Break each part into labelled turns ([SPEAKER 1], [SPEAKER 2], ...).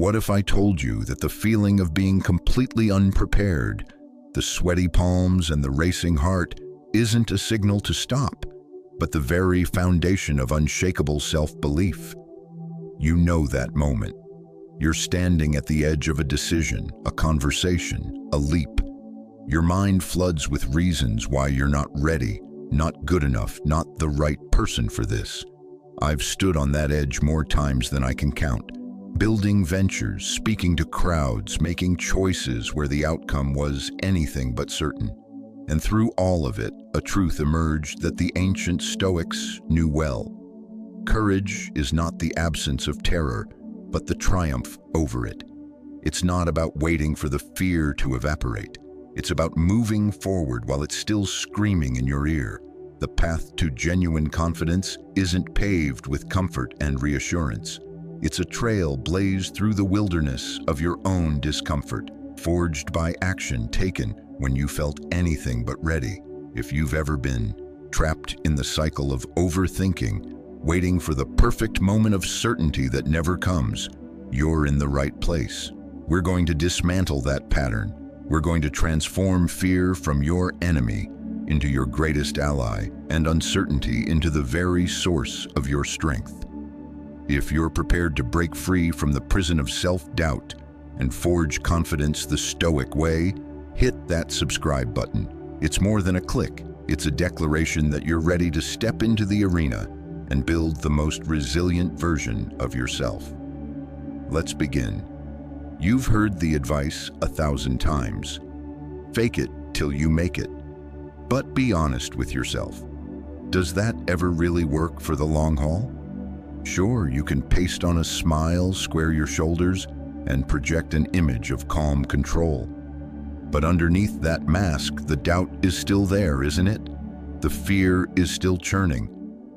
[SPEAKER 1] what if I told you that the feeling of being completely unprepared, the sweaty palms and the racing heart, isn't a signal to stop, but the very foundation of unshakable self-belief? You know that moment. You're standing at the edge of a decision, a conversation, a leap. Your mind floods with reasons why you're not ready, not good enough, not the right person for this. I've stood on that edge more times than I can count, building ventures, speaking to crowds, making choices where the outcome was anything but certain. And through all of it, a truth emerged that the ancient Stoics knew well. Courage is not the absence of terror, but the triumph over it. It's not about waiting for the fear to evaporate. It's about moving forward while it's still screaming in your ear. The path to genuine confidence isn't paved with comfort and reassurance. It's a trail blazed through the wilderness of your own discomfort, forged by action taken when you felt anything but ready. If you've ever been trapped in the cycle of overthinking, waiting for the perfect moment of certainty that never comes, you're in the right place. We're going to dismantle that pattern. We're going to transform fear from your enemy into your greatest ally, and uncertainty into the very source of your strength. If you're prepared to break free from the prison of self-doubt and forge confidence the Stoic way, hit that subscribe button. It's more than a click. It's a declaration that you're ready to step into the arena and build the most resilient version of yourself. Let's begin. You've heard the advice 1,000 times. Fake it till you make it. But be honest with yourself. Does that ever really work for the long haul? Sure, you can paste on a smile, square your shoulders, and project an image of calm control. But underneath that mask, the doubt is still there, isn't it? The fear is still churning.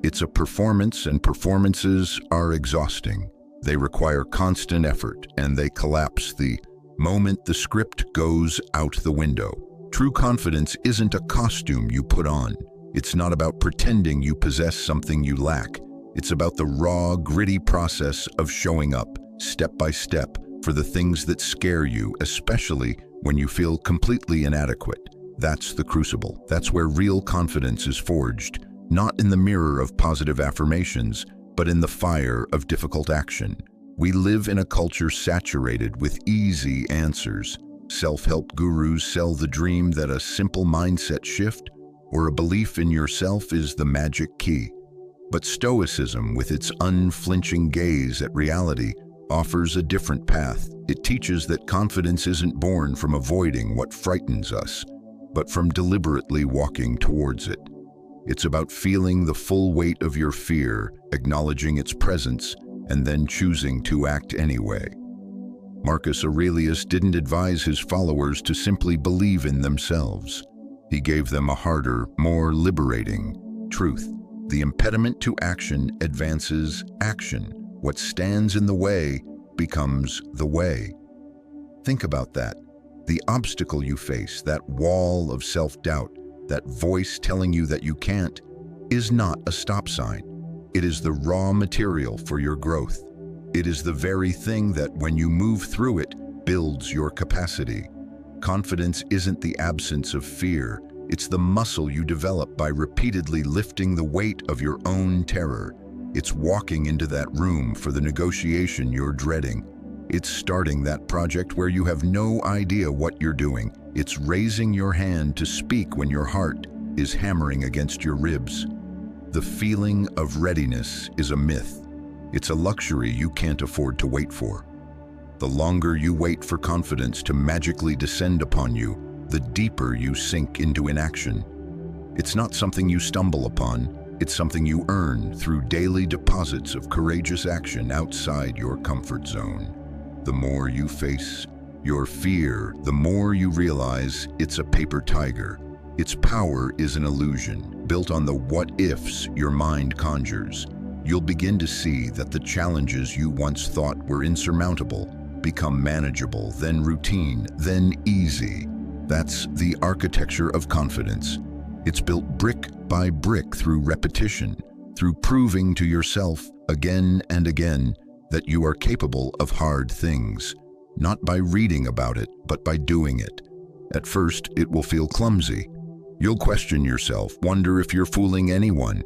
[SPEAKER 1] It's a performance, and performances are exhausting. They require constant effort, and they collapse the moment the script goes out the window. True confidence isn't a costume you put on. It's not about pretending you possess something you lack. It's about the raw, gritty process of showing up, step by step, for the things that scare you, especially when you feel completely inadequate. That's the crucible. That's where real confidence is forged, not in the mirror of positive affirmations, but in the fire of difficult action. We live in a culture saturated with easy answers. Self-help gurus sell the dream that a simple mindset shift or a belief in yourself is the magic key. But Stoicism, with its unflinching gaze at reality, offers a different path. It teaches that confidence isn't born from avoiding what frightens us, but from deliberately walking towards it. It's about feeling the full weight of your fear, acknowledging its presence, and then choosing to act anyway. Marcus Aurelius didn't advise his followers to simply believe in themselves. He gave them a harder, more liberating truth. The impediment to action advances action. What stands in the way becomes the way. Think about that. The obstacle you face, that wall of self-doubt, that voice telling you that you can't, is not a stop sign. It is the raw material for your growth. It is the very thing that, when you move through it, builds your capacity. Confidence isn't the absence of fear. It's the muscle you develop by repeatedly lifting the weight of your own terror. It's walking into that room for the negotiation you're dreading. It's starting that project where you have no idea what you're doing. It's raising your hand to speak when your heart is hammering against your ribs. The feeling of readiness is a myth. It's a luxury you can't afford to wait for. The longer you wait for confidence to magically descend upon you, the deeper you sink into inaction. It's not something you stumble upon. It's something you earn through daily deposits of courageous action outside your comfort zone. The more you face your fear, the more you realize it's a paper tiger. Its power is an illusion, built on the what-ifs your mind conjures. You'll begin to see that the challenges you once thought were insurmountable become manageable, then routine, then easy. That's the architecture of confidence. It's built brick by brick through repetition, through proving to yourself again and again that you are capable of hard things, not by reading about it, but by doing it. At first, it will feel clumsy. You'll question yourself, wonder if you're fooling anyone.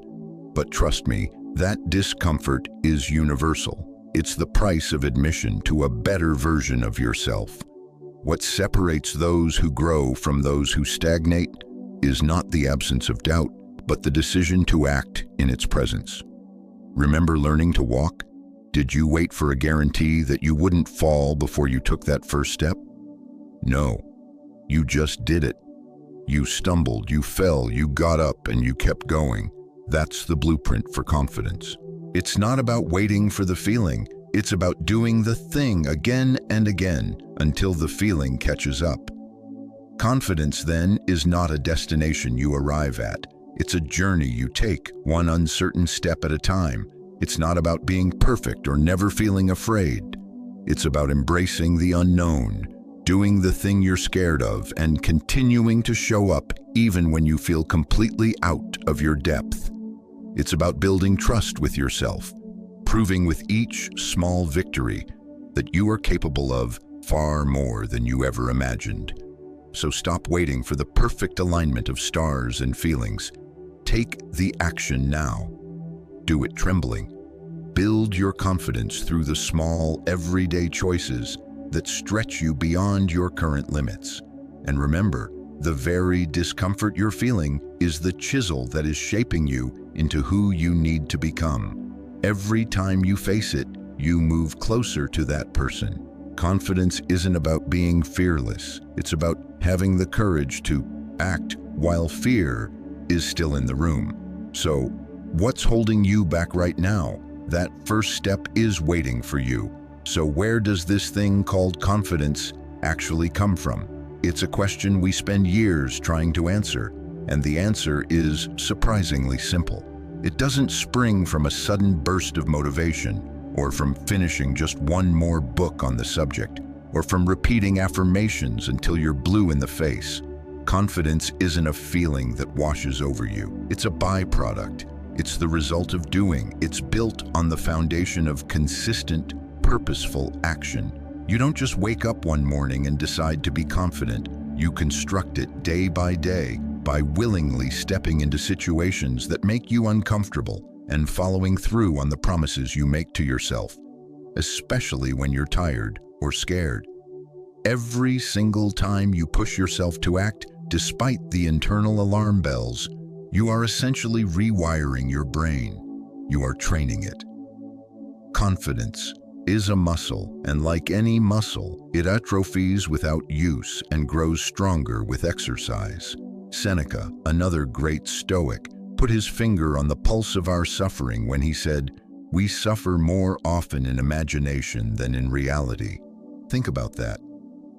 [SPEAKER 1] But trust me, that discomfort is universal. It's the price of admission to a better version of yourself. What separates those who grow from those who stagnate is not the absence of doubt, but the decision to act in its presence. Remember learning to walk? Did you wait for a guarantee that you wouldn't fall before you took that first step? No, you just did it. You stumbled, you fell, you got up, and you kept going. That's the blueprint for confidence. It's not about waiting for the feeling. It's about doing the thing again and again until the feeling catches up. Confidence, then, is not a destination you arrive at. It's a journey you take, one uncertain step at a time. It's not about being perfect or never feeling afraid. It's about embracing the unknown, doing the thing you're scared of, and continuing to show up even when you feel completely out of your depth. It's about building trust with yourself, proving with each small victory that you are capable of far more than you ever imagined. So stop waiting for the perfect alignment of stars and feelings. Take the action now. Do it trembling. Build your confidence through the small, everyday choices that stretch you beyond your current limits. And remember, the very discomfort you're feeling is the chisel that is shaping you into who you need to become. Every time you face it, you move closer to that person. Confidence isn't about being fearless. It's about having the courage to act while fear is still in the room. So, what's holding you back right now? That first step is waiting for you. So where does this thing called confidence actually come from? It's a question we spend years trying to answer, and the answer is surprisingly simple. It doesn't spring from a sudden burst of motivation, or from finishing just one more book on the subject, or from repeating affirmations until you're blue in the face. Confidence isn't a feeling that washes over you. It's a byproduct. It's the result of doing. It's built on the foundation of consistent, purposeful action. You don't just wake up one morning and decide to be confident. You construct it day by day by willingly stepping into situations that make you uncomfortable and following through on the promises you make to yourself, especially when you're tired or scared. Every single time you push yourself to act, despite the internal alarm bells, you are essentially rewiring your brain. You are training it. Confidence is a muscle, and like any muscle, it atrophies without use and grows stronger with exercise. Seneca, another great Stoic, put his finger on the pulse of our suffering when he said, "We suffer more often in imagination than in reality." Think about that.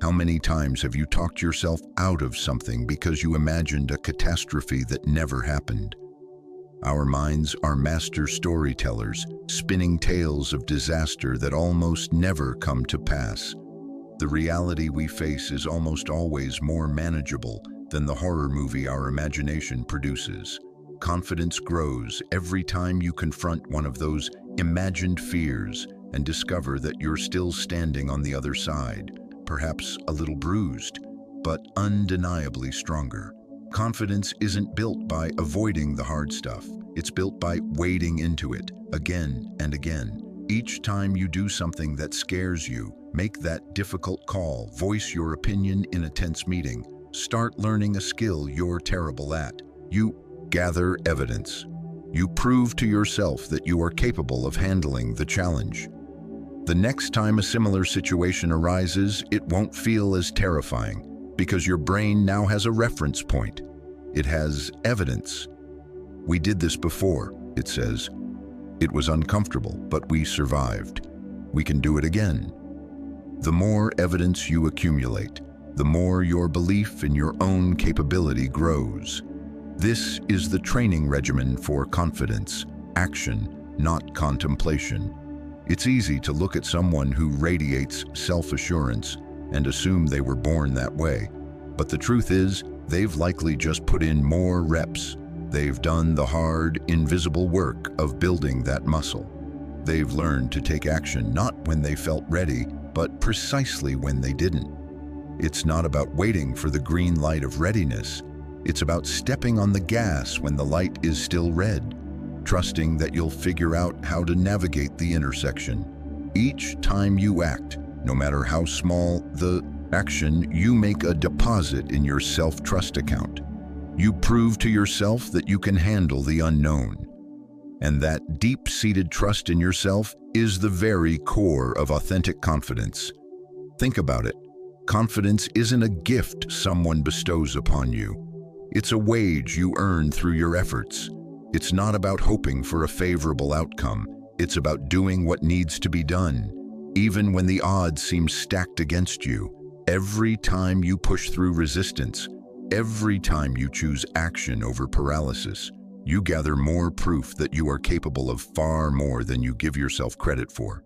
[SPEAKER 1] How many times have you talked yourself out of something because you imagined a catastrophe that never happened? Our minds are master storytellers, spinning tales of disaster that almost never come to pass. The reality we face is almost always more manageable than the horror movie our imagination produces. Confidence grows every time you confront one of those imagined fears and discover that you're still standing on the other side, perhaps a little bruised, but undeniably stronger. Confidence isn't built by avoiding the hard stuff. It's built by wading into it again and again. Each time you do something that scares you, make that difficult call, voice your opinion in a tense meeting, start learning a skill you're terrible at. You gather evidence. You prove to yourself that you are capable of handling the challenge. The next time a similar situation arises, it won't feel as terrifying because your brain now has a reference point. It has evidence. "We did this before," it says. "It was uncomfortable, but we survived. We can do it again." The more evidence you accumulate, the more your belief in your own capability grows. This is the training regimen for confidence, action, not contemplation. It's easy to look at someone who radiates self-assurance and assume they were born that way. But the truth is, they've likely just put in more reps. They've done the hard, invisible work of building that muscle. They've learned to take action not when they felt ready, but precisely when they didn't. It's not about waiting for the green light of readiness. It's about stepping on the gas when the light is still red, trusting that you'll figure out how to navigate the intersection. Each time you act, no matter how small the action, you make a deposit in your self-trust account. You prove to yourself that you can handle the unknown. And that deep-seated trust in yourself is the very core of authentic confidence. Think about it. Confidence isn't a gift someone bestows upon you. It's a wage you earn through your efforts. It's not about hoping for a favorable outcome. It's about doing what needs to be done, even when the odds seem stacked against you. Every time you push through resistance, every time you choose action over paralysis, you gather more proof that you are capable of far more than you give yourself credit for.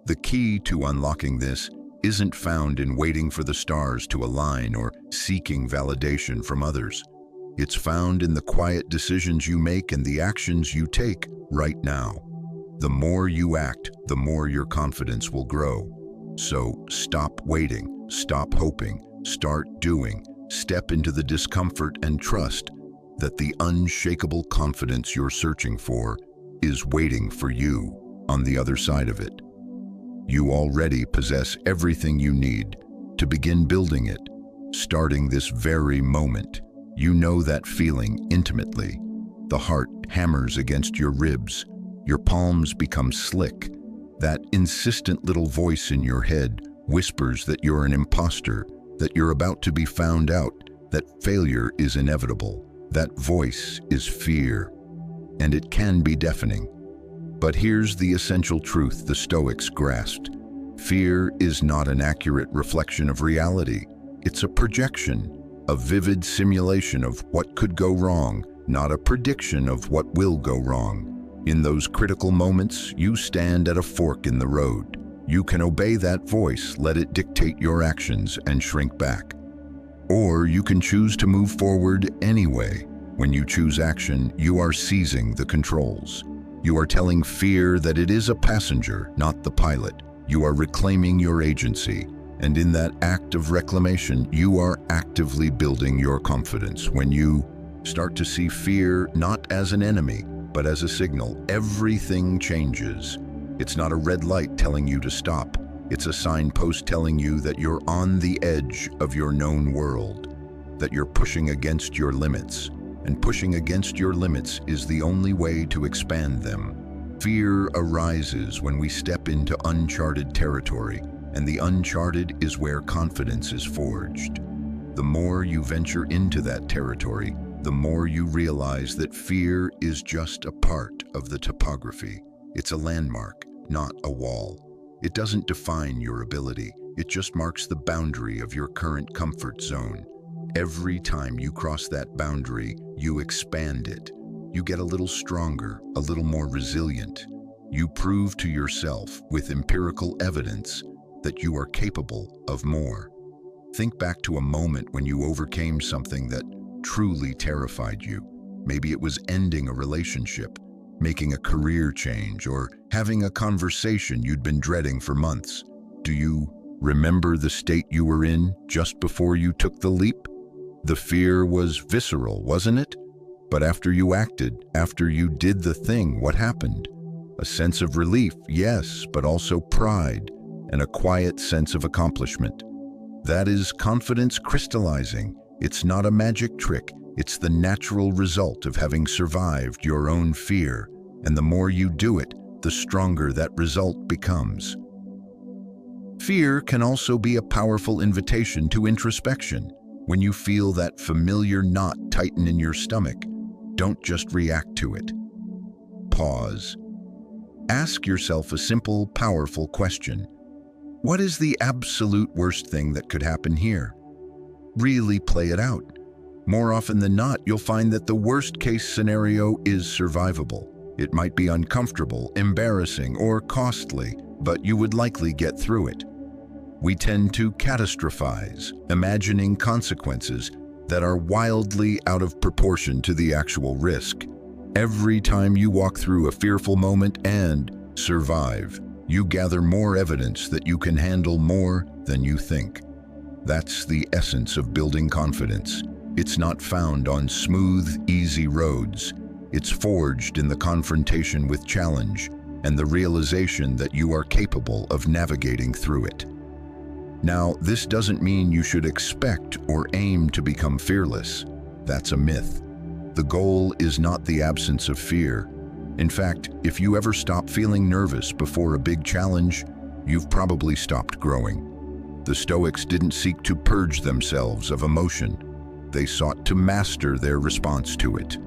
[SPEAKER 1] The key to unlocking this isn't found in waiting for the stars to align or seeking validation from others. It's found in the quiet decisions you make and the actions you take right now. The more you act, the more your confidence will grow. So stop waiting, stop hoping, start doing. Step into the discomfort and trust that the unshakable confidence you're searching for is waiting for you on the other side of it. You already possess everything you need to begin building it, starting this very moment. You know that feeling intimately. The heart hammers against your ribs. Your palms become slick. That insistent little voice in your head whispers that you're an imposter, that you're about to be found out, that failure is inevitable. That voice is fear, and it can be deafening. But here's the essential truth the Stoics grasped. Fear is not an accurate reflection of reality. It's a projection, a vivid simulation of what could go wrong, not a prediction of what will go wrong. In those critical moments, you stand at a fork in the road. You can obey that voice, let it dictate your actions, and shrink back. Or you can choose to move forward anyway. When you choose action, you are seizing the controls. You are telling fear that it is a passenger, not the pilot. You are reclaiming your agency. And in that act of reclamation, you are actively building your confidence. When you start to see fear not as an enemy, but as a signal, everything changes. It's not a red light telling you to stop. It's a signpost telling you that you're on the edge of your known world, that you're pushing against your limits. And pushing against your limits is the only way to expand them. Fear arises when we step into uncharted territory, and the uncharted is where confidence is forged. The more you venture into that territory, the more you realize that fear is just a part of the topography. It's a landmark, not a wall. It doesn't define your ability. It just marks the boundary of your current comfort zone. Every time you cross that boundary, you expand it. You get a little stronger, a little more resilient. You prove to yourself with empirical evidence that you are capable of more. Think back to a moment when you overcame something that truly terrified you. Maybe it was ending a relationship, making a career change, or having a conversation you'd been dreading for months. Do you remember the state you were in just before you took the leap? The fear was visceral, wasn't it? But after you acted, after you did the thing, what happened? A sense of relief, yes, but also pride and a quiet sense of accomplishment. That is confidence crystallizing. It's not a magic trick. It's the natural result of having survived your own fear. And the more you do it, the stronger that result becomes. Fear can also be a powerful invitation to introspection. When you feel that familiar knot tighten in your stomach, don't just react to it. Pause. Ask yourself a simple, powerful question. What is the absolute worst thing that could happen here? Really play it out. More often than not, you'll find that the worst-case scenario is survivable. It might be uncomfortable, embarrassing, or costly, but you would likely get through it. We tend to catastrophize, imagining consequences that are wildly out of proportion to the actual risk. Every time you walk through a fearful moment and survive. You gather more evidence that you can handle more than you think. That's the essence of building confidence. It's not found on smooth, easy roads. It's forged in the confrontation with challenge and the realization that you are capable of navigating through it. Now, this doesn't mean you should expect or aim to become fearless. That's a myth. The goal is not the absence of fear. In fact, if you ever stop feeling nervous before a big challenge, you've probably stopped growing. The Stoics didn't seek to purge themselves of emotion. They sought to master their response to it.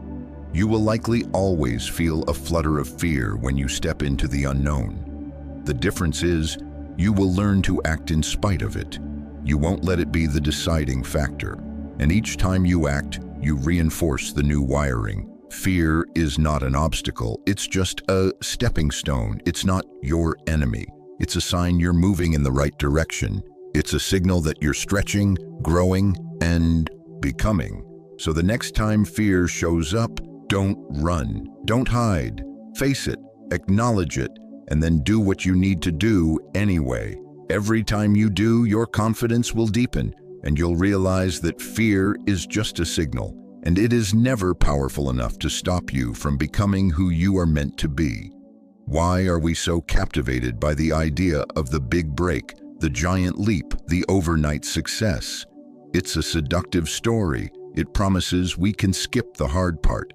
[SPEAKER 1] You will likely always feel a flutter of fear when you step into the unknown. The difference is, you will learn to act in spite of it. You won't let it be the deciding factor. And each time you act, you reinforce the new wiring. Fear is not an obstacle. It's just a stepping stone. It's not your enemy. It's a sign you're moving in the right direction. It's a signal that you're stretching, growing, and becoming. So the next time fear shows up, don't run. Don't hide. Face it, acknowledge it, and then do what you need to do anyway. Every time you do, your confidence will deepen, and you'll realize that fear is just a signal, and it is never powerful enough to stop you from becoming who you are meant to be. Why are we so captivated by the idea of the big break, the giant leap, the overnight success? It's a seductive story. It promises we can skip the hard part.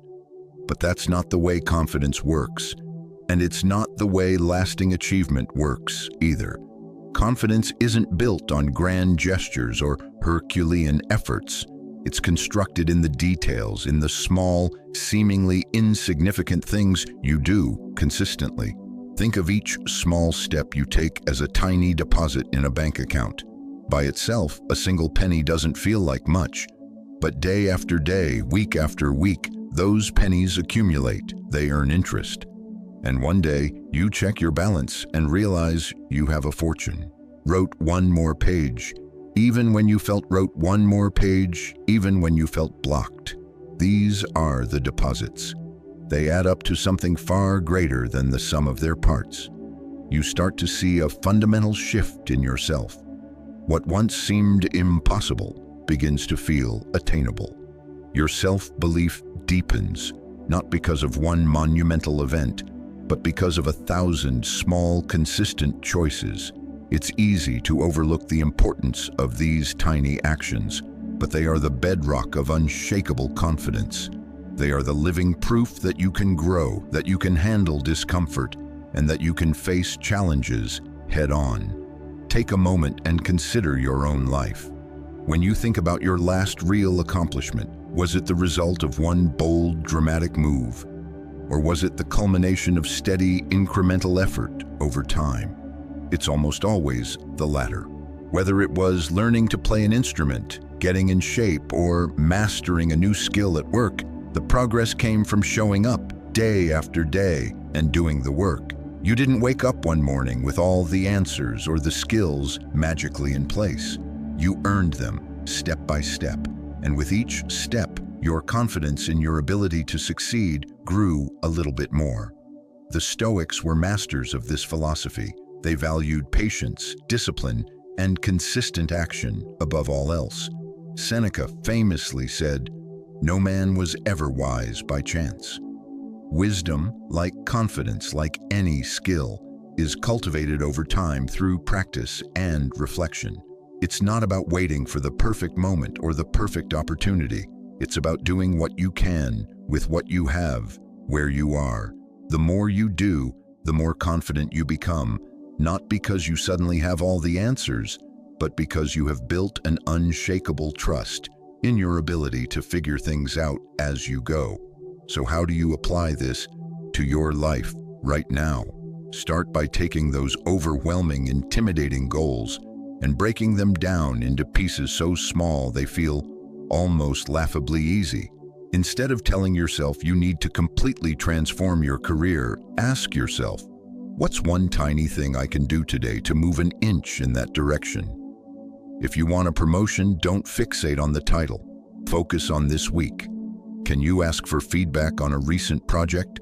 [SPEAKER 1] But that's not the way confidence works. And it's not the way lasting achievement works either. Confidence isn't built on grand gestures or Herculean efforts. It's constructed in the details, in the small, seemingly insignificant things you do consistently. Think of each small step you take as a tiny deposit in a bank account. By itself, a single penny doesn't feel like much. But day after day, week after week, those pennies accumulate. They earn interest. And one day, you check your balance and realize you have a fortune. Wrote one more page. Even when you felt wrote one more page, even when you felt blocked. These are the deposits. They add up to something far greater than the sum of their parts. You start to see a fundamental shift in yourself. What once seemed impossible begins to feel attainable. Your self-belief deepens, not because of one monumental event, but because of 1,000 small, consistent choices. It's easy to overlook the importance of these tiny actions, but they are the bedrock of unshakable confidence. They are the living proof that you can grow, that you can handle discomfort, and that you can face challenges head-on. Take a moment and consider your own life. When you think about your last real accomplishment, was it the result of one bold, dramatic move? Or was it the culmination of steady, incremental effort over time? It's almost always the latter. Whether it was learning to play an instrument, getting in shape, or mastering a new skill at work, the progress came from showing up day after day and doing the work. You didn't wake up one morning with all the answers or the skills magically in place. You earned them step by step. And with each step, your confidence in your ability to succeed grew a little bit more. The Stoics were masters of this philosophy. They valued patience, discipline, and consistent action above all else. Seneca famously said, "No man was ever wise by chance." Wisdom, like confidence, like any skill, is cultivated over time through practice and reflection. It's not about waiting for the perfect moment or the perfect opportunity. It's about doing what you can with what you have, where you are. The more you do, the more confident you become, not because you suddenly have all the answers, but because you have built an unshakable trust in your ability to figure things out as you go. So how do you apply this to your life right now? Start by taking those overwhelming, intimidating goals and breaking them down into pieces so small they feel almost laughably easy. Instead of telling yourself you need to completely transform your career, ask yourself, what's one tiny thing I can do today to move an inch in that direction? If you want a promotion, don't fixate on the title. Focus on this week. Can you ask for feedback on a recent project?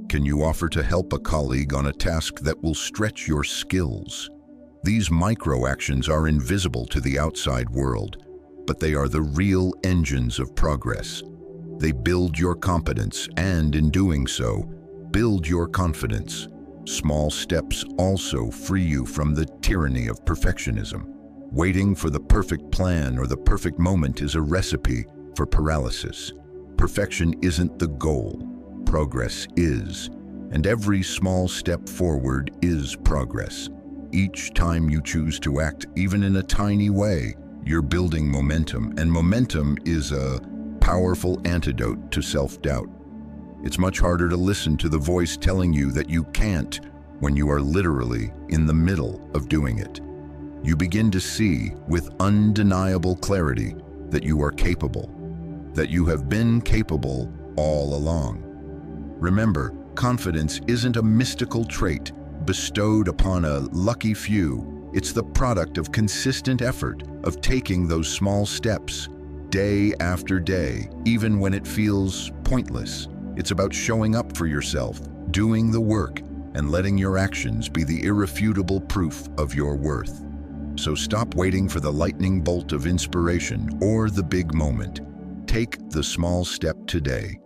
[SPEAKER 1] Can you offer to help a colleague on a task that will stretch your skills? These micro actions are invisible to the outside world, but they are the real engines of progress. They build your competence and, in doing so, build your confidence. Small steps also free you from the tyranny of perfectionism. Waiting for the perfect plan or the perfect moment is a recipe for paralysis. Perfection isn't the goal. Progress is. And every small step forward is progress. Each time you choose to act, even in a tiny way, you're building momentum, and momentum is a powerful antidote to self-doubt. It's much harder to listen to the voice telling you that you can't when you are literally in the middle of doing it. You begin to see with undeniable clarity that you are capable, that you have been capable all along. Remember, confidence isn't a mystical trait bestowed upon a lucky few. It's the product of consistent effort, of taking those small steps, day after day, even when it feels pointless. It's about showing up for yourself, doing the work, and letting your actions be the irrefutable proof of your worth. So stop waiting for the lightning bolt of inspiration or the big moment. Take the small step today.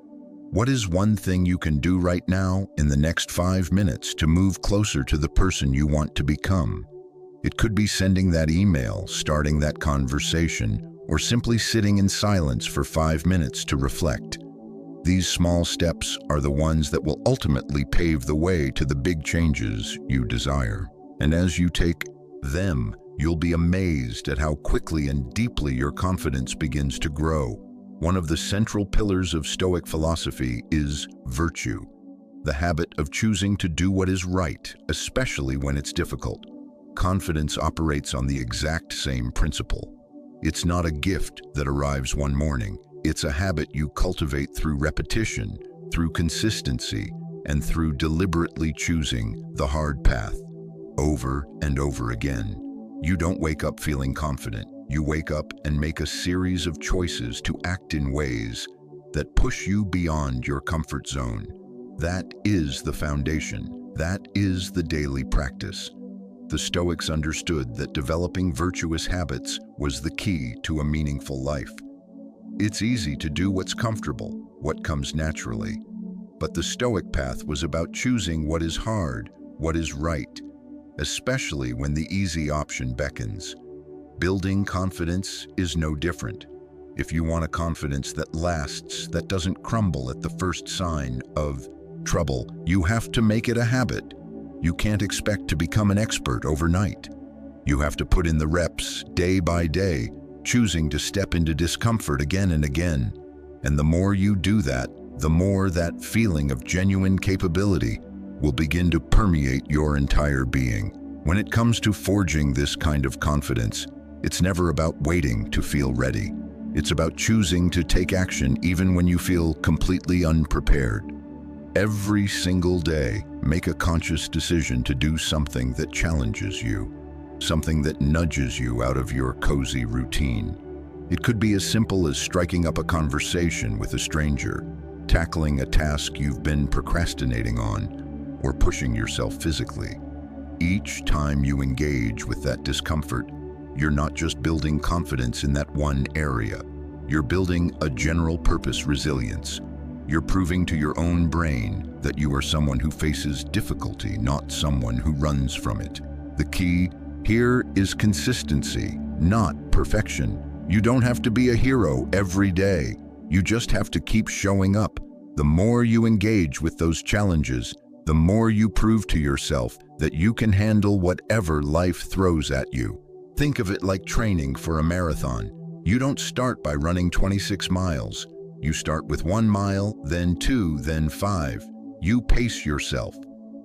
[SPEAKER 1] What is one thing you can do right now in the next 5 minutes to move closer to the person you want to become? It could be sending that email, starting that conversation, or simply sitting in silence for 5 minutes to reflect. These small steps are the ones that will ultimately pave the way to the big changes you desire. And as you take them, you'll be amazed at how quickly and deeply your confidence begins to grow. One of the central pillars of Stoic philosophy is virtue, the habit of choosing to do what is right, especially when it's difficult. Confidence operates on the exact same principle. It's not a gift that arrives one morning. It's a habit you cultivate through repetition, through consistency, and through deliberately choosing the hard path over and over again. You don't wake up feeling confident. You wake up and make a series of choices to act in ways that push you beyond your comfort zone. That is the foundation. That is the daily practice. The Stoics understood that developing virtuous habits was the key to a meaningful life. It's easy to do what's comfortable, what comes naturally. But the Stoic path was about choosing what is hard, what is right, especially when the easy option beckons. Building confidence is no different. If you want a confidence that lasts, that doesn't crumble at the first sign of trouble, you have to make it a habit. You can't expect to become an expert overnight. You have to put in the reps day by day, choosing to step into discomfort again and again. And the more you do that, the more that feeling of genuine capability will begin to permeate your entire being. When it comes to forging this kind of confidence, it's never about waiting to feel ready. It's about choosing to take action even when you feel completely unprepared. Every single day, make a conscious decision to do something that challenges you, something that nudges you out of your cozy routine. It could be as simple as striking up a conversation with a stranger, tackling a task you've been procrastinating on, or pushing yourself physically. Each time you engage with that discomfort, you're not just building confidence in that one area. You're building a general purpose resilience. You're proving to your own brain that you are someone who faces difficulty, not someone who runs from it. The key here is consistency, not perfection. You don't have to be a hero every day. You just have to keep showing up. The more you engage with those challenges, the more you prove to yourself that you can handle whatever life throws at you. Think of it like training for a marathon. You don't start by running 26 miles. You start with 1 mile, then 2, then 5. You pace yourself.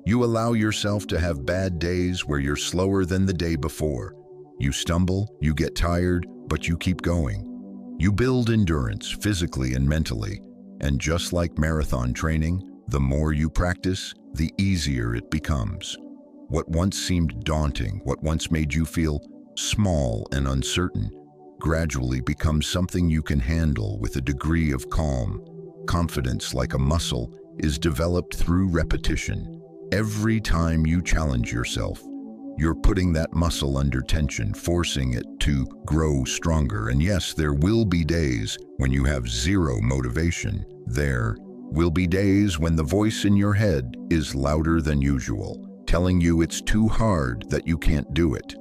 [SPEAKER 1] You allow yourself to have bad days where you're slower than the day before. You stumble, you get tired, but you keep going. You build endurance physically and mentally. And just like marathon training, the more you practice, the easier it becomes. What once seemed daunting, what once made you feel small and uncertain, gradually becomes something you can handle with a degree of calm. Confidence, like a muscle, is developed through repetition. Every time you challenge yourself, you're putting that muscle under tension, forcing it to grow stronger. And yes, there will be days when you have zero motivation. There will be days when the voice in your head is louder than usual, telling you it's too hard, that you can't do it.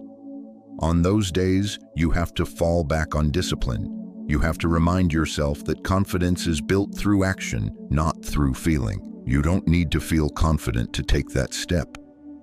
[SPEAKER 1] On those days, you have to fall back on discipline. You have to remind yourself that confidence is built through action, not through feeling. You don't need to feel confident to take that step.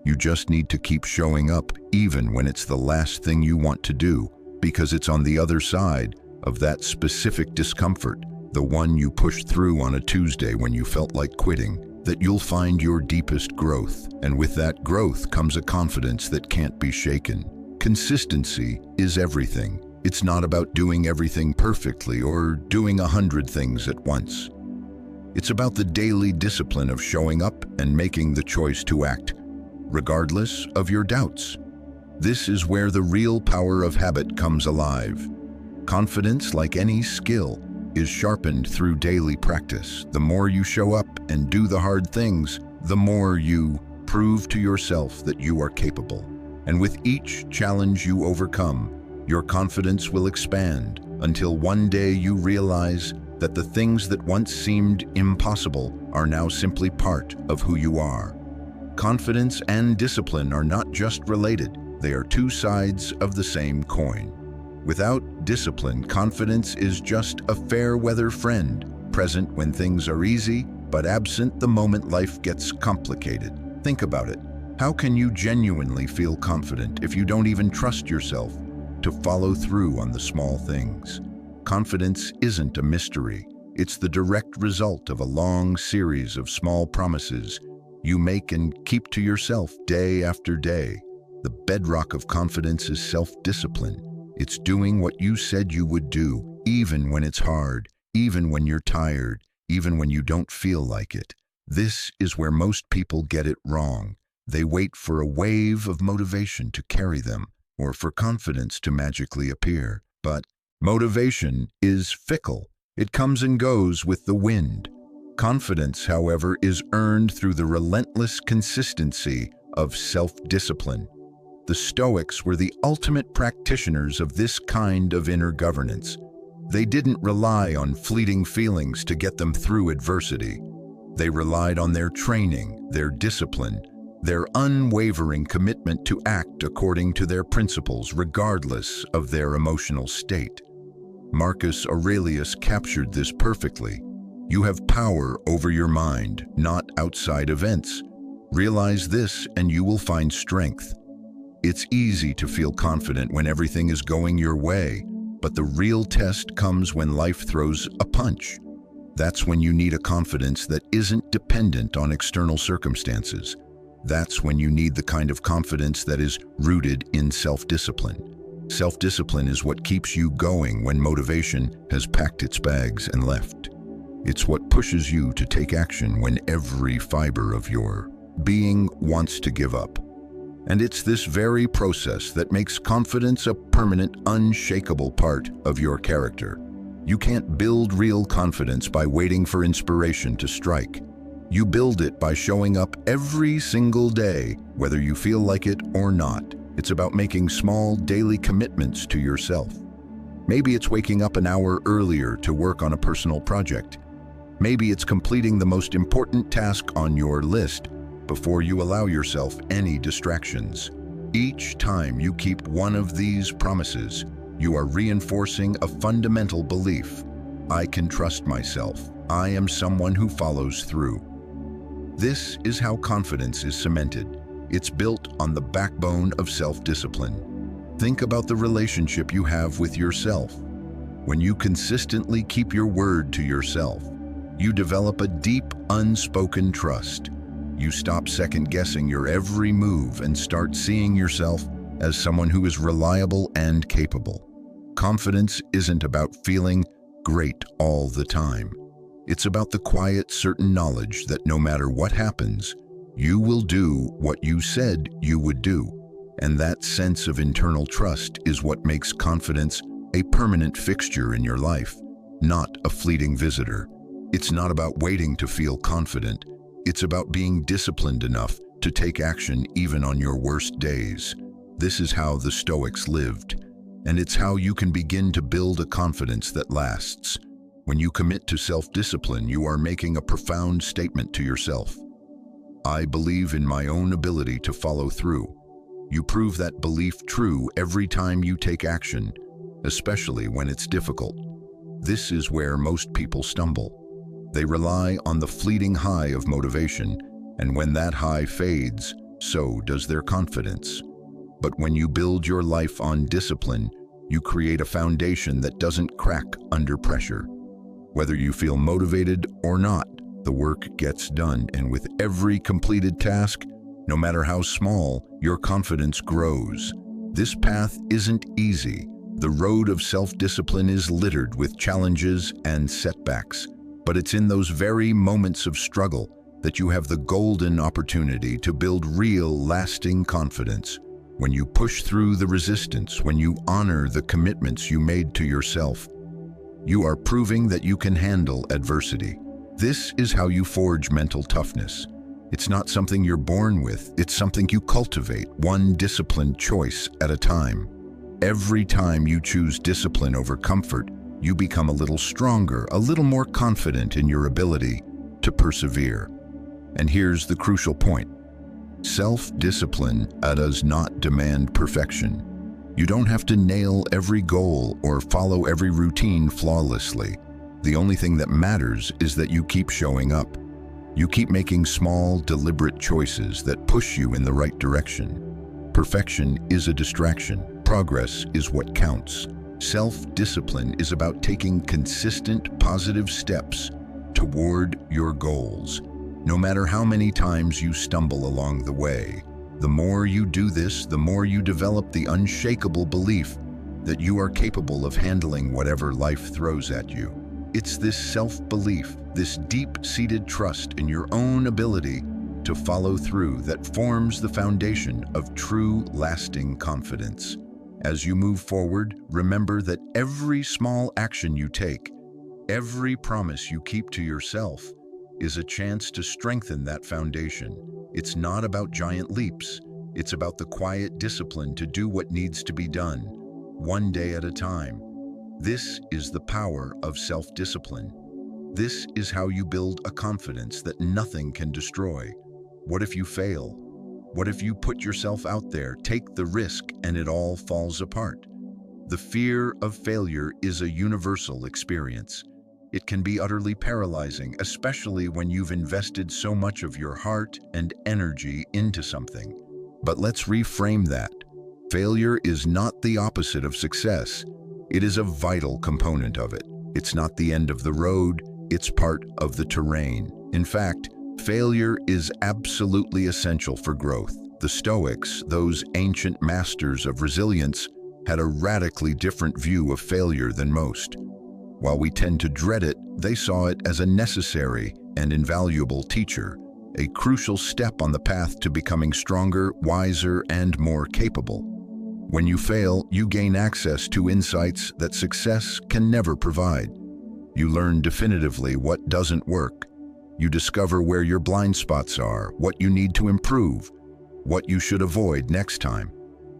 [SPEAKER 1] You just need to keep showing up, even when it's the last thing you want to do, because it's on the other side of that specific discomfort, the one you pushed through on a Tuesday when you felt like quitting, that you'll find your deepest growth. And with that growth comes a confidence that can't be shaken. Consistency is everything. It's not about doing everything perfectly or doing 100 things at once. It's about the daily discipline of showing up and making the choice to act, regardless of your doubts. This is where the real power of habit comes alive. Confidence, like any skill, is sharpened through daily practice. The more you show up and do the hard things, the more you prove to yourself that you are capable. And with each challenge you overcome, your confidence will expand until one day you realize that the things that once seemed impossible are now simply part of who you are. Confidence and discipline are not just related, they are two sides of the same coin. Without discipline, confidence is just a fair-weather friend, present when things are easy, but absent the moment life gets complicated. Think about it. How can you genuinely feel confident if you don't even trust yourself to follow through on the small things? Confidence isn't a mystery. It's the direct result of a long series of small promises you make and keep to yourself day after day. The bedrock of confidence is self-discipline. It's doing what you said you would do, even when it's hard, even when you're tired, even when you don't feel like it. This is where most people get it wrong. They wait for a wave of motivation to carry them, or for confidence to magically appear. But motivation is fickle. It comes and goes with the wind. Confidence, however, is earned through the relentless consistency of self-discipline. The Stoics were the ultimate practitioners of this kind of inner governance. They didn't rely on fleeting feelings to get them through adversity. They relied on their training, their discipline, their unwavering commitment to act according to their principles, regardless of their emotional state. Marcus Aurelius captured this perfectly. You have power over your mind, not outside events. Realize this and you will find strength. It's easy to feel confident when everything is going your way, but the real test comes when life throws a punch. That's when you need a confidence that isn't dependent on external circumstances. That's when you need the kind of confidence that is rooted in self-discipline. Self-discipline is what keeps you going when motivation has packed its bags and left. It's what pushes you to take action when every fiber of your being wants to give up. And it's this very process that makes confidence a permanent, unshakable part of your character. You can't build real confidence by waiting for inspiration to strike. You build it by showing up every single day, whether you feel like it or not. It's about making small daily commitments to yourself. Maybe it's waking up an hour earlier to work on a personal project. Maybe it's completing the most important task on your list before you allow yourself any distractions. Each time you keep one of these promises, you are reinforcing a fundamental belief. I can trust myself. I am someone who follows through. This is how confidence is cemented. It's built on the backbone of self-discipline. Think about the relationship you have with yourself. When you consistently keep your word to yourself, you develop a deep, unspoken trust. You stop second-guessing your every move and start seeing yourself as someone who is reliable and capable. Confidence isn't about feeling great all the time. It's about the quiet, certain knowledge that no matter what happens, you will do what you said you would do. And that sense of internal trust is what makes confidence a permanent fixture in your life, not a fleeting visitor. It's not about waiting to feel confident. It's about being disciplined enough to take action even on your worst days. This is how the Stoics lived, and it's how you can begin to build a confidence that lasts. When you commit to self-discipline, you are making a profound statement to yourself. I believe in my own ability to follow through. You prove that belief true every time you take action, especially when it's difficult. This is where most people stumble. They rely on the fleeting high of motivation, and when that high fades, so does their confidence. But when you build your life on discipline, you create a foundation that doesn't crack under pressure. Whether you feel motivated or not, the work gets done, and with every completed task, no matter how small, your confidence grows. This path isn't easy. The road of self-discipline is littered with challenges and setbacks, but it's in those very moments of struggle that you have the golden opportunity to build real, lasting confidence. When you push through the resistance, when you honor the commitments you made to yourself, you are proving that you can handle adversity. This is how you forge mental toughness. It's not something you're born with, it's something you cultivate, one disciplined choice at a time. Every time you choose discipline over comfort, you become a little stronger, a little more confident in your ability to persevere. And here's the crucial point. Self-discipline does not demand perfection. You don't have to nail every goal or follow every routine flawlessly. The only thing that matters is that you keep showing up. You keep making small, deliberate choices that push you in the right direction. Perfection is a distraction. Progress is what counts. Self-discipline is about taking consistent, positive steps toward your goals. No matter how many times you stumble along the way, the more you do this, the more you develop the unshakable belief that you are capable of handling whatever life throws at you. It's this self-belief, this deep-seated trust in your own ability to follow through that forms the foundation of true, lasting confidence. As you move forward, remember that every small action you take, every promise you keep to yourself, is a chance to strengthen that foundation. It's not about giant leaps. It's about the quiet discipline to do what needs to be done, one day at a time. This is the power of self-discipline. This is how you build a confidence that nothing can destroy. What if you fail? What if you put yourself out there, take the risk, and it all falls apart? The fear of failure is a universal experience. It can be utterly paralyzing, especially when you've invested so much of your heart and energy into something. But let's reframe that. Failure is not the opposite of success. It is a vital component of it. It's not the end of the road, it's part of the terrain. In fact, failure is absolutely essential for growth. The Stoics, those ancient masters of resilience, had a radically different view of failure than most. While we tend to dread it, they saw it as a necessary and invaluable teacher, a crucial step on the path to becoming stronger, wiser, and more capable. When you fail, you gain access to insights that success can never provide. You learn definitively what doesn't work. You discover where your blind spots are, what you need to improve, what you should avoid next time.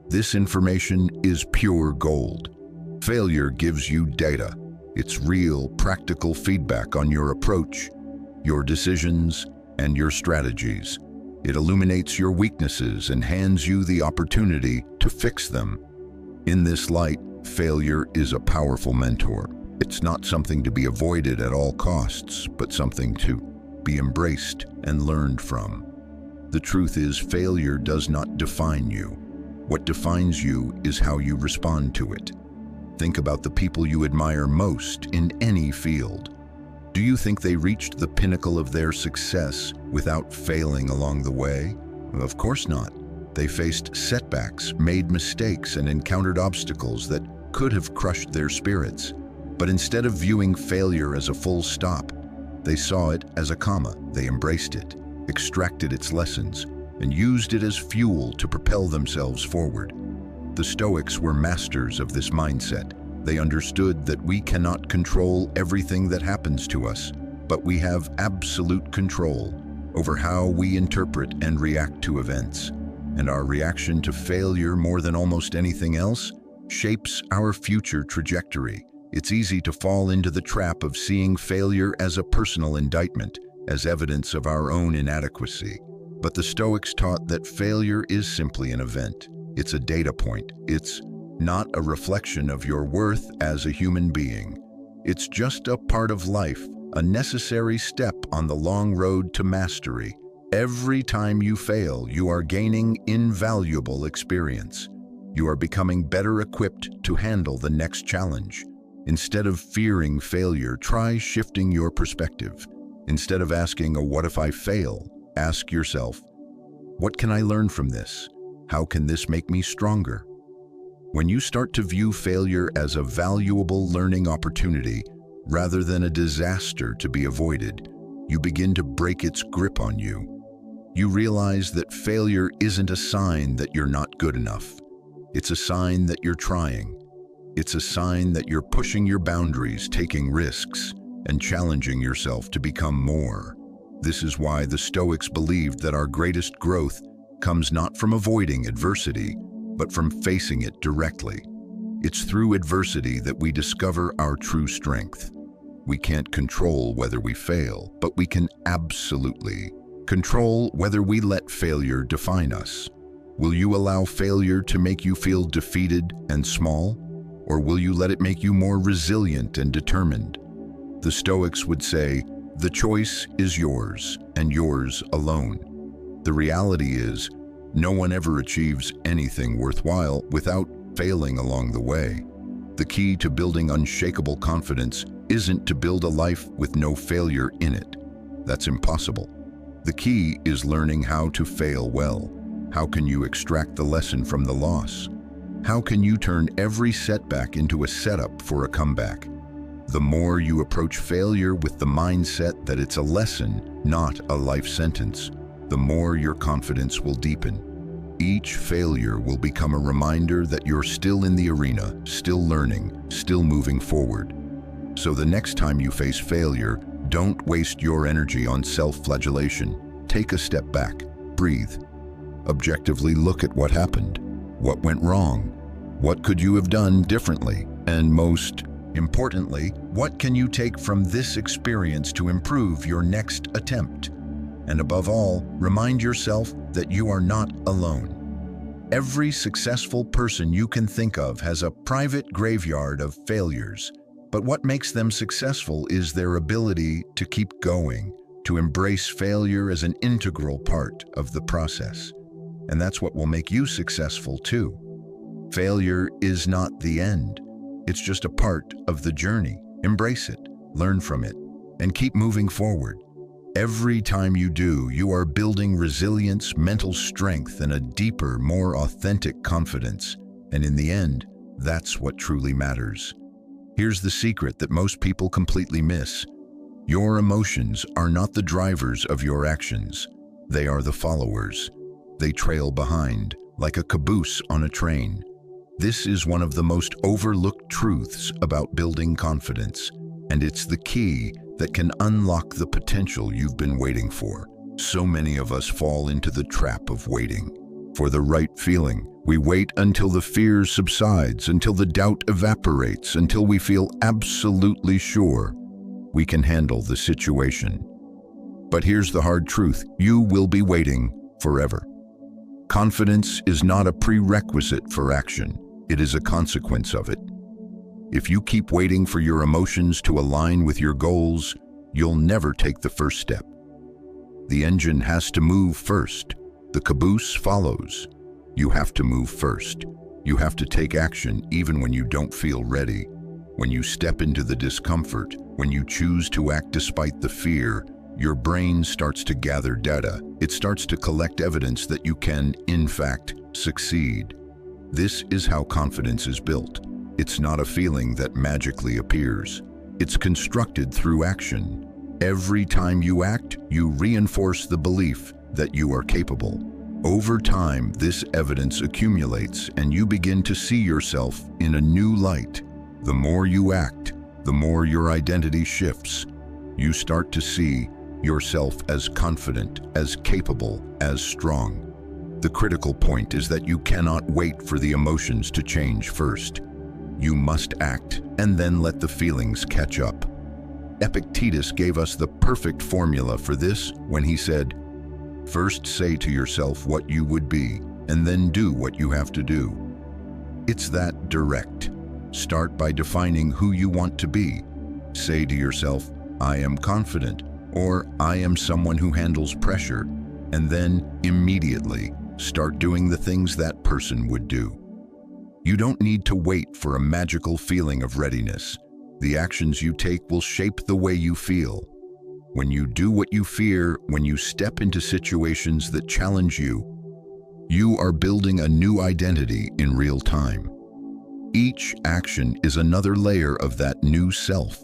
[SPEAKER 1] This information is pure gold. Failure gives you data. It's real, practical feedback on your approach, your decisions, and your strategies. It illuminates your weaknesses and hands you the opportunity to fix them. In this light, failure is a powerful mentor. It's not something to be avoided at all costs, but something to be embraced and learned from. The truth is, failure does not define you. What defines you is how you respond to it. Think about the people you admire most in any field. Do you think they reached the pinnacle of their success without failing along the way? Of course not. They faced setbacks, made mistakes, and encountered obstacles that could have crushed their spirits. But instead of viewing failure as a full stop, they saw it as a comma. They embraced it, extracted its lessons, and used it as fuel to propel themselves forward. The Stoics were masters of this mindset. They understood that we cannot control everything that happens to us, but we have absolute control over how we interpret and react to events. And our reaction to failure, more than almost anything else, shapes our future trajectory. It's easy to fall into the trap of seeing failure as a personal indictment, as evidence of our own inadequacy. But the Stoics taught that failure is simply an event. It's a data point. It's not a reflection of your worth as a human being. It's just a part of life, a necessary step on the long road to mastery. Every time you fail, you are gaining invaluable experience. You are becoming better equipped to handle the next challenge. Instead of fearing failure, try shifting your perspective. Instead of asking, what if I fail? Ask yourself, what can I learn from this? How can this make me stronger? When you start to view failure as a valuable learning opportunity rather than a disaster to be avoided, you begin to break its grip on you. You realize that failure isn't a sign that you're not good enough. It's a sign that you're trying. It's a sign that you're pushing your boundaries, taking risks, and challenging yourself to become more. This is why the Stoics believed that our greatest growth comes not from avoiding adversity, but from facing it directly. It's through adversity that we discover our true strength. We can't control whether we fail, but we can absolutely control whether we let failure define us. Will you allow failure to make you feel defeated and small, or will you let it make you more resilient and determined? The Stoics would say, the choice is yours, and yours alone. The reality is, no one ever achieves anything worthwhile without failing along the way. The key to building unshakable confidence isn't to build a life with no failure in it. That's impossible. The key is learning how to fail well. How can you extract the lesson from the loss? How can you turn every setback into a setup for a comeback? The more you approach failure with the mindset that it's a lesson, not a life sentence, the more your confidence will deepen. Each failure will become a reminder that you're still in the arena, still learning, still moving forward. So the next time you face failure, don't waste your energy on self-flagellation. Take a step back, breathe. Objectively look at what happened. What went wrong? What could you have done differently? And most importantly, what can you take from this experience to improve your next attempt? And above all, remind yourself that you are not alone. Every successful person you can think of has a private graveyard of failures. But what makes them successful is their ability to keep going, to embrace failure as an integral part of the process. And that's what will make you successful too. Failure is not the end. It's just a part of the journey. Embrace it, learn from it, and keep moving forward. Every time you do, you are building resilience, mental strength, and a deeper, more authentic confidence. And in the end, that's what truly matters. Here's the secret that most people completely miss. Your emotions are not the drivers of your actions. They are the followers. They trail behind, like a caboose on a train. This is one of the most overlooked truths about building confidence, and it's the key that can unlock the potential you've been waiting for. So many of us fall into the trap of waiting for the right feeling. We wait until the fear subsides, until the doubt evaporates, until we feel absolutely sure we can handle the situation. But here's the hard truth: you will be waiting forever. Confidence is not a prerequisite for action. It is a consequence of it. If you keep waiting for your emotions to align with your goals, you'll never take the first step. The engine has to move first. The caboose follows. You have to move first. You have to take action even when you don't feel ready. When you step into the discomfort, when you choose to act despite the fear, your brain starts to gather data. It starts to collect evidence that you can, in fact, succeed. This is how confidence is built. It's not a feeling that magically appears. It's constructed through action. Every time you act, you reinforce the belief that you are capable. Over time, this evidence accumulates and you begin to see yourself in a new light. The more you act, the more your identity shifts. You start to see yourself as confident, as capable, as strong. The critical point is that you cannot wait for the emotions to change first. You must act and then let the feelings catch up. Epictetus gave us the perfect formula for this when he said, "First say to yourself what you would be, and then do what you have to do." It's that direct. Start by defining who you want to be. Say to yourself, "I am confident," or "I am someone who handles pressure," and then immediately start doing the things that person would do. You don't need to wait for a magical feeling of readiness. The actions you take will shape the way you feel. When you do what you fear, when you step into situations that challenge you, you are building a new identity in real time. Each action is another layer of that new self.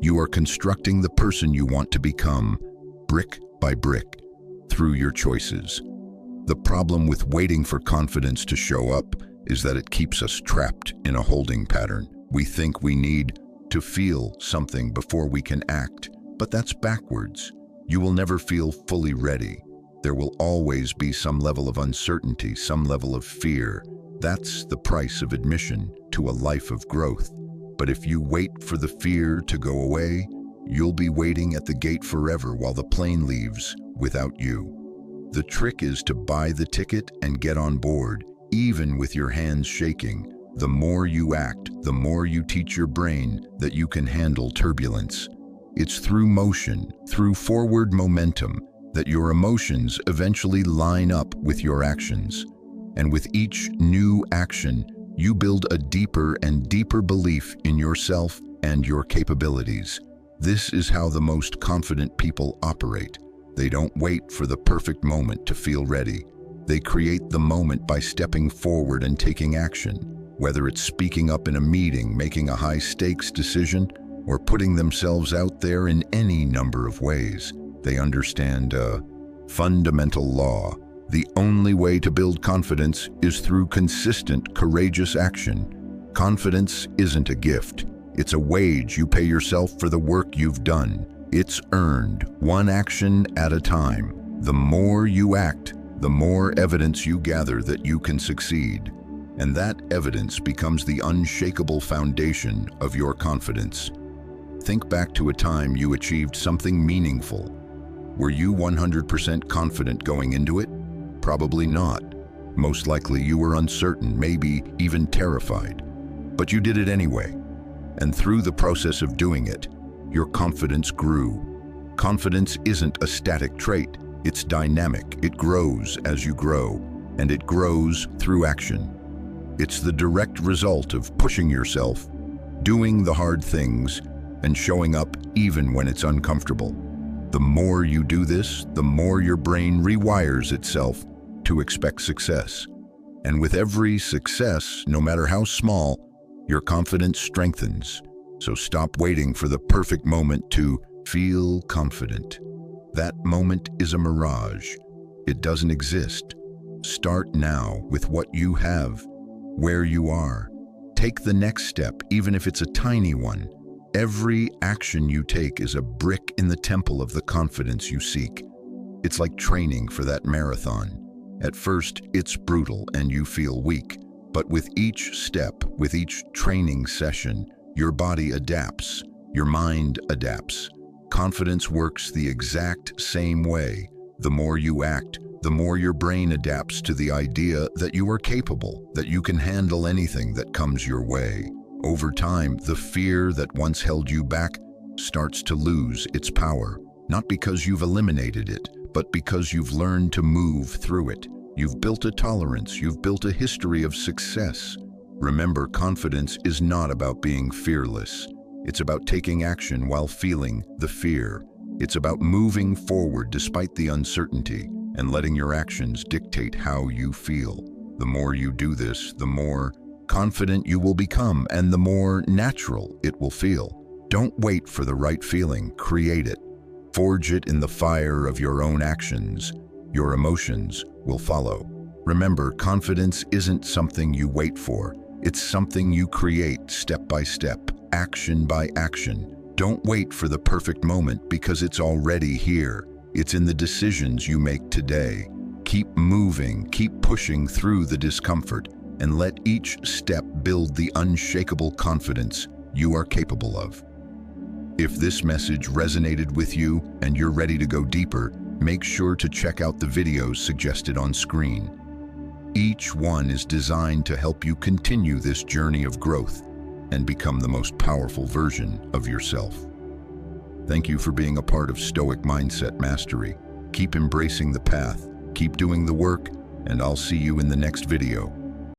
[SPEAKER 1] You are constructing the person you want to become, brick by brick, through your choices. The problem with waiting for confidence to show up is that it keeps us trapped in a holding pattern. We think we need to feel something before we can act, but that's backwards. You will never feel fully ready. There will always be some level of uncertainty, some level of fear. That's the price of admission to a life of growth. But if you wait for the fear to go away, you'll be waiting at the gate forever while the plane leaves without you. The trick is to buy the ticket and get on board, even with your hands shaking. The more you act, the more you teach your brain that you can handle turbulence. It's through motion, through forward momentum, that your emotions eventually line up with your actions. And with each new action, you build a deeper and deeper belief in yourself and your capabilities. This is how the most confident people operate. They don't wait for the perfect moment to feel ready. They create the moment by stepping forward and taking action, whether it's speaking up in a meeting, making a high-stakes decision, or putting themselves out there in any number of ways. They understand a fundamental law. The only way to build confidence is through consistent, courageous action. Confidence isn't a gift. It's a wage you pay yourself for the work you've done. It's earned, one action at a time. The more you act, the more evidence you gather that you can succeed. And that evidence becomes the unshakable foundation of your confidence. Think back to a time you achieved something meaningful. Were you 100% confident going into it? Probably not. Most likely you were uncertain, maybe even terrified. But you did it anyway. And through the process of doing it, your confidence grew. Confidence isn't a static trait. It's dynamic. It grows as you grow, and it grows through action. It's the direct result of pushing yourself, doing the hard things, and showing up even when it's uncomfortable. The more you do this, the more your brain rewires itself to expect success. And with every success, no matter how small, your confidence strengthens. So stop waiting for the perfect moment to feel confident. That moment is a mirage. It doesn't exist. Start now with what you have, where you are. Take the next step, even if it's a tiny one. Every action you take is a brick in the temple of the confidence you seek. It's like training for that marathon. At first, it's brutal and you feel weak. But with each step, with each training session, your body adapts, your mind adapts. Confidence works the exact same way. The more you act, the more your brain adapts to the idea that you are capable, that you can handle anything that comes your way. Over time, the fear that once held you back starts to lose its power, not because you've eliminated it, but because you've learned to move through it. You've built a tolerance, you've built a history of success. Remember, confidence is not about being fearless. It's about taking action while feeling the fear. It's about moving forward despite the uncertainty and letting your actions dictate how you feel. The more you do this, the more confident you will become and the more natural it will feel. Don't wait for the right feeling, create it. Forge it in the fire of your own actions. Your emotions will follow. Remember, confidence isn't something you wait for. It's something you create step by step, action by action. Don't wait for the perfect moment because it's already here. It's in the decisions you make today. Keep moving, keep pushing through the discomfort, and let each step build the unshakable confidence you are capable of. If this message resonated with you and you're ready to go deeper, make sure to check out the videos suggested on screen. Each one is designed to help you continue this journey of growth and become the most powerful version of yourself. Thank you for being a part of Stoic Mindset Mastery. Keep embracing the path, keep doing the work, and I'll see you in the next video.